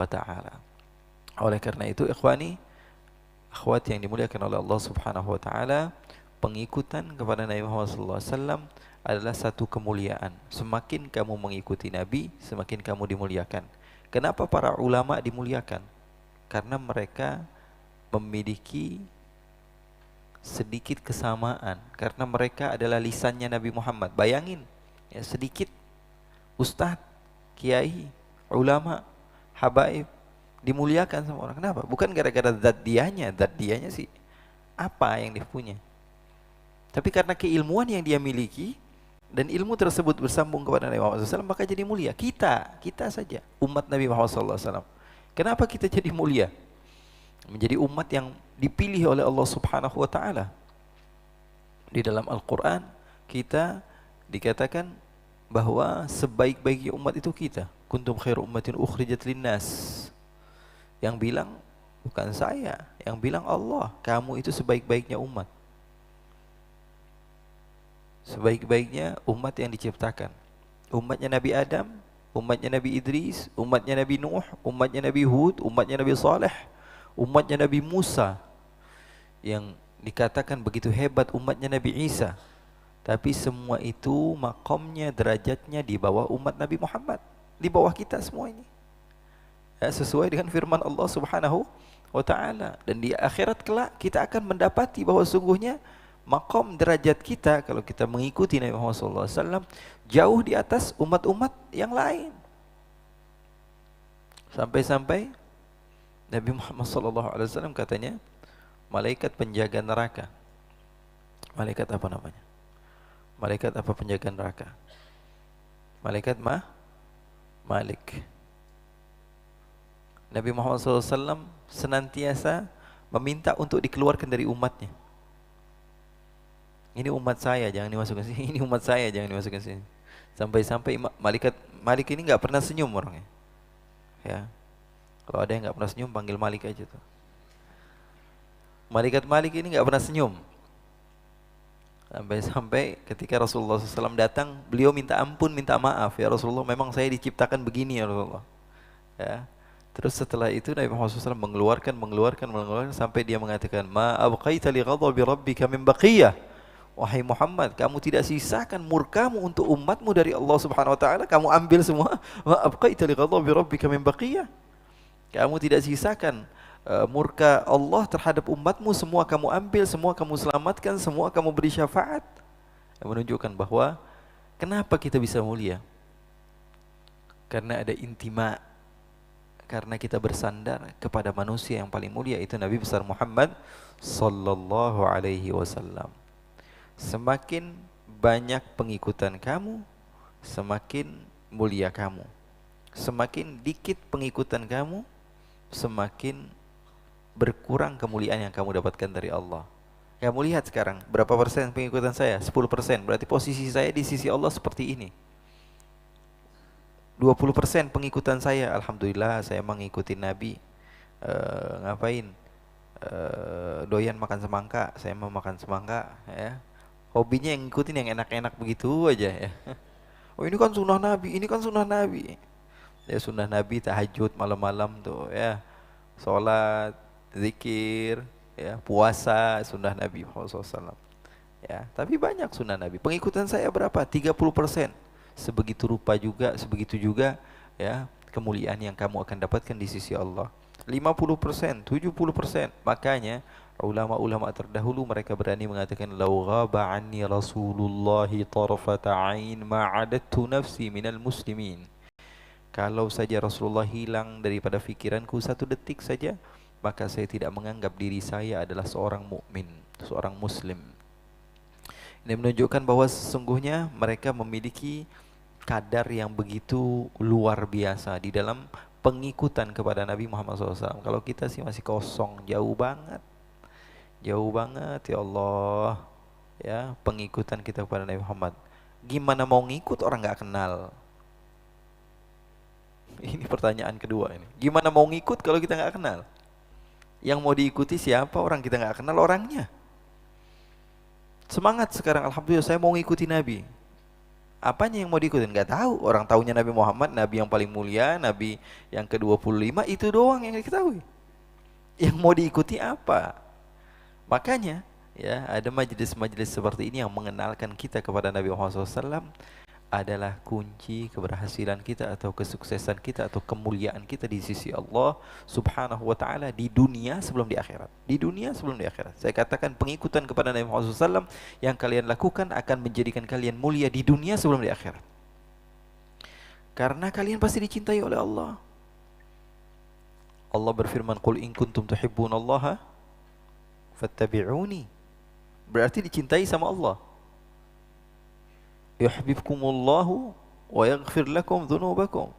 wa ta'ala. Oleh karena itu ikhwani, akhwat yang dimuliakan oleh Allah Subhanahu wa taala, pengikutan kepada Nabi Muhammad sallallahu alaihi wasallam adalah satu kemuliaan. Semakin kamu mengikuti Nabi, semakin kamu dimuliakan. Kenapa para ulama dimuliakan? Karena mereka memiliki sedikit kesamaan, karena mereka adalah lisannya Nabi Muhammad. Bayangin, ya, sedikit ustadz, kiai, ulama, habaib dimuliakan sama orang. Kenapa? Bukan gara-gara zat dianya sih apa yang dia punya, tapi karena keilmuan yang dia miliki, dan ilmu tersebut bersambung kepada Nabi Muhammad SAW, maka jadi mulia. Kita saja umat Nabi Muhammad SAW. Kenapa kita jadi mulia? Menjadi umat yang dipilih oleh Allah Subhanahu wa taala. Di dalam Al-Qur'an kita dikatakan bahwa sebaik-baiknya umat itu kita. Kuntum khairu ummatin ukhrijat linnas. Yang bilang bukan saya, yang bilang Allah, kamu itu sebaik-baiknya umat. Sebaik-baiknya umat yang diciptakan. Umatnya Nabi Adam, umatnya Nabi Idris, umatnya Nabi Nuh, umatnya Nabi Hud, umatnya Nabi Saleh, umatnya Nabi Musa. Yang dikatakan begitu hebat umatnya Nabi Isa. Tapi semua itu makomnya, derajatnya di bawah umat Nabi Muhammad, di bawah kita semua ini. Ya, sesuai dengan firman Allah Subhanahu wa taala. Dan di akhirat kelak kita akan mendapati bahwa sungguhnya makom derajat kita kalau kita mengikuti Nabi Muhammad SAW jauh di atas umat-umat yang lain. Sampai-sampai Nabi Muhammad SAW katanya, malaikat penjaga neraka. Malaikat apa namanya? Malaikat apa penjaga neraka? Malaikat Malik. Nabi Muhammad SAW senantiasa meminta untuk dikeluarkan dari umatnya. Ini umat saya, jangan dimasukkan sini. Ini umat saya, jangan dimasukkan sini. Sampai-sampai malaikat Malik ini nggak pernah senyum orangnya. Ya, kalau ada yang nggak pernah senyum, panggil Malik aja tuh. Malaikat Malik ini nggak pernah senyum. Sampai-sampai ketika Rasulullah SAW datang, beliau minta ampun, minta maaf. Ya Rasulullah, memang saya diciptakan begini ya Rasulullah. Ya. Terus setelah itu Nabi Muhammad SAW mengeluarkan sampai dia mengatakan, ma abqaita li ghadabi rabbika min baqiyah. Wahai Muhammad, kamu tidak sisakan murkamu untuk umatmu dari Allah Subhanahu wa taala, kamu ambil semua. Ma abqaita li ghadabi rabbika min baqiyah. Kamu tidak sisakan murka Allah terhadap umatmu, semua kamu ambil, semua kamu selamatkan, semua kamu beri syafaat. Yang menunjukkan bahwa kenapa kita bisa mulia? Karena ada intima, karena kita bersandar kepada manusia yang paling mulia, itu Nabi besar Muhammad sallallahu alaihi wasallam. Semakin banyak pengikutan kamu, semakin mulia kamu. Semakin dikit pengikutan kamu, semakin berkurang kemuliaan yang kamu dapatkan dari Allah. Kamu lihat sekarang, berapa persen pengikutan saya? 10%. Berarti posisi saya di sisi Allah seperti ini. 20% pengikutan saya, alhamdulillah saya mengikuti Nabi. Ngapain? Doyan makan semangka, saya mau makan semangka. Ya. Hobinya yang ngikutin yang enak-enak begitu aja. Ya. Oh ini kan sunnah Nabi, ini kan sunnah Nabi. Ya sunnah Nabi tahajud malam-malam tuh ya. Salat, zikir, ya, puasa, sunnah Nabi Muhammad SAW. Ya, tapi banyak sunnah Nabi. Pengikutan saya berapa? 30%. Sebegitu sebegitu juga ya kemuliaan yang kamu akan dapatkan di sisi Allah. 50%, 70%. Makanya ulama-ulama terdahulu mereka berani mengatakan, "Lau ghaba anni Rasulullah tarfata ain ma adattu nafsi minal muslimin." Kalau saja Rasulullah hilang daripada fikiranku satu detik saja, maka saya tidak menganggap diri saya adalah seorang mukmin, seorang muslim. Ini menunjukkan bahwa sesungguhnya mereka memiliki kadar yang begitu luar biasa di dalam pengikutan kepada Nabi Muhammad SAW. Kalau kita sih masih kosong, jauh banget ya Allah, ya pengikutan kita kepada Nabi Muhammad. Gimana mau ngikut orang nggak kenal? Ini pertanyaan kedua ini. Gimana mau ngikut kalau kita nggak kenal? Yang mau diikuti siapa? Orang kita nggak kenal orangnya. Semangat sekarang, alhamdulillah saya mau ngikuti Nabi. Apanya yang mau diikutin? Nggak tahu. Orang tahunya Nabi Muhammad, Nabi yang paling mulia, Nabi yang ke-25, itu doang yang diketahui. Yang mau diikuti apa? Makanya ya ada majelis-majelis seperti ini yang mengenalkan kita kepada Nabi Muhammad SAW adalah kunci keberhasilan kita atau kesuksesan kita atau kemuliaan kita di sisi Allah Subhanahu wa taala di dunia sebelum di akhirat. Di dunia sebelum di akhirat. Saya katakan pengikutan kepada Nabi Muhammad SAW yang kalian lakukan akan menjadikan kalian mulia di dunia sebelum di akhirat. Karena kalian pasti dicintai oleh Allah. Allah berfirman, "Qul in kuntum tuhibbunallaha fattabi'uni." Berarti dicintai sama Allah. Yuhibbukumullahu wa yaghfir lakum dzunubakum.